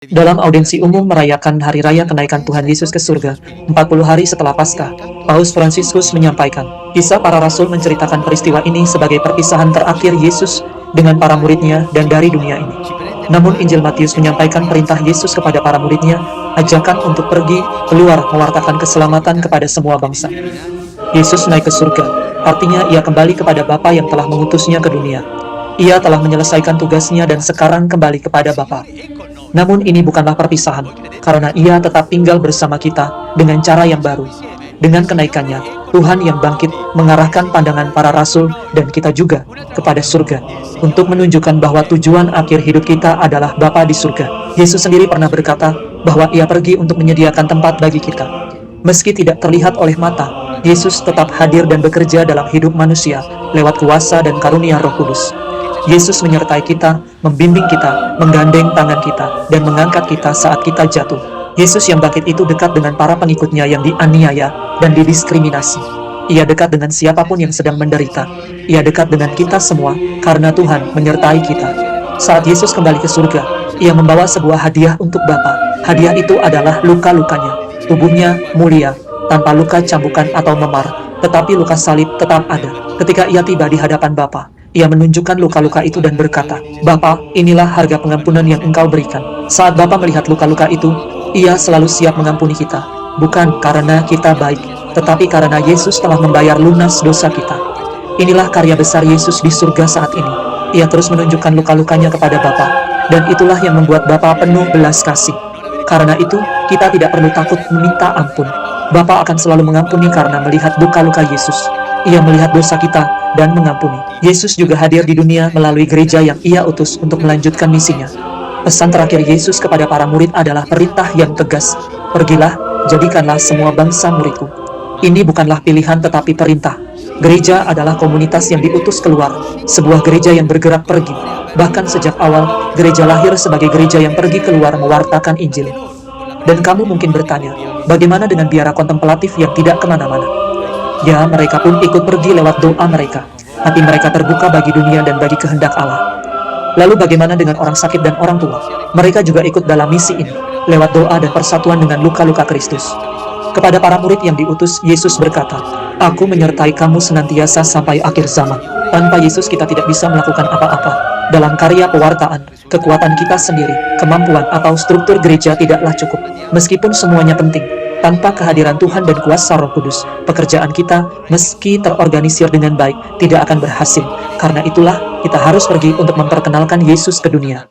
Dalam audiensi umum merayakan Hari Raya Kenaikan Tuhan Yesus ke surga, 40 hari setelah Paskah, Paus Fransiskus menyampaikan, kisah para rasul menceritakan peristiwa ini sebagai perpisahan terakhir Yesus dengan para muridnya dan dari dunia ini. Namun Injil Matius menyampaikan perintah Yesus kepada para muridnya, ajakan untuk pergi keluar mewartakan keselamatan kepada semua bangsa. Yesus naik ke surga, artinya ia kembali kepada Bapa yang telah mengutusnya ke dunia. Ia telah menyelesaikan tugasnya dan sekarang kembali kepada Bapa. Namun ini bukanlah perpisahan, karena ia tetap tinggal bersama kita dengan cara yang baru. Dengan kenaikannya, Tuhan yang bangkit mengarahkan pandangan para rasul dan kita juga kepada surga, untuk menunjukkan bahwa tujuan akhir hidup kita adalah Bapa di surga. Yesus sendiri pernah berkata bahwa ia pergi untuk menyediakan tempat bagi kita. Meski tidak terlihat oleh mata, Yesus tetap hadir dan bekerja dalam hidup manusia lewat kuasa dan karunia Roh Kudus. Yesus menyertai kita, membimbing kita, menggandeng tangan kita, dan mengangkat kita saat kita jatuh. Yesus yang bangkit itu dekat dengan para pengikutnya yang dianiaya dan didiskriminasi. Ia dekat dengan siapapun yang sedang menderita. Ia dekat dengan kita semua, karena Tuhan menyertai kita. Saat Yesus kembali ke surga, ia membawa sebuah hadiah untuk Bapa. Hadiah itu adalah luka-lukanya. Tubuhnya mulia, tanpa luka cambukan atau memar, tetapi luka salib tetap ada. Ketika ia tiba di hadapan Bapa, ia menunjukkan luka-luka itu dan berkata, "Bapa, inilah harga pengampunan yang Engkau berikan." Saat Bapa melihat luka-luka itu, ia selalu siap mengampuni kita. Bukan karena kita baik, tetapi karena Yesus telah membayar lunas dosa kita. Inilah karya besar Yesus di surga saat ini. Ia terus menunjukkan luka-lukanya kepada Bapa, dan itulah yang membuat Bapa penuh belas kasih. Karena itu, kita tidak perlu takut meminta ampun. Bapa akan selalu mengampuni karena melihat luka-luka Yesus. Ia melihat dosa kita dan mengampuni. Yesus juga hadir di dunia melalui gereja yang ia utus untuk melanjutkan misinya. Pesan terakhir Yesus kepada para murid adalah perintah yang tegas. Pergilah, jadikanlah semua bangsa muridku. Ini bukanlah pilihan tetapi perintah. Gereja adalah komunitas yang diutus keluar, sebuah gereja yang bergerak pergi. Bahkan sejak awal, gereja lahir sebagai gereja yang pergi keluar mewartakan Injil. Dan kamu mungkin bertanya, bagaimana dengan biara kontemplatif yang tidak kemana-mana? Ya, mereka pun ikut pergi lewat doa mereka. Hati mereka terbuka bagi dunia dan bagi kehendak Allah. Lalu bagaimana dengan orang sakit dan orang tua? Mereka juga ikut dalam misi ini, lewat doa dan persatuan dengan luka-luka Kristus. Kepada para murid yang diutus, Yesus berkata, "Aku menyertai kamu senantiasa sampai akhir zaman." Tanpa Yesus kita tidak bisa melakukan apa-apa. Dalam karya pewartaan, kekuatan kita sendiri, kemampuan atau struktur gereja tidaklah cukup. Meskipun semuanya penting, tanpa kehadiran Tuhan dan kuasa Roh Kudus, pekerjaan kita, meski terorganisir dengan baik, tidak akan berhasil. Karena itulah, kita harus pergi untuk memperkenalkan Yesus ke dunia.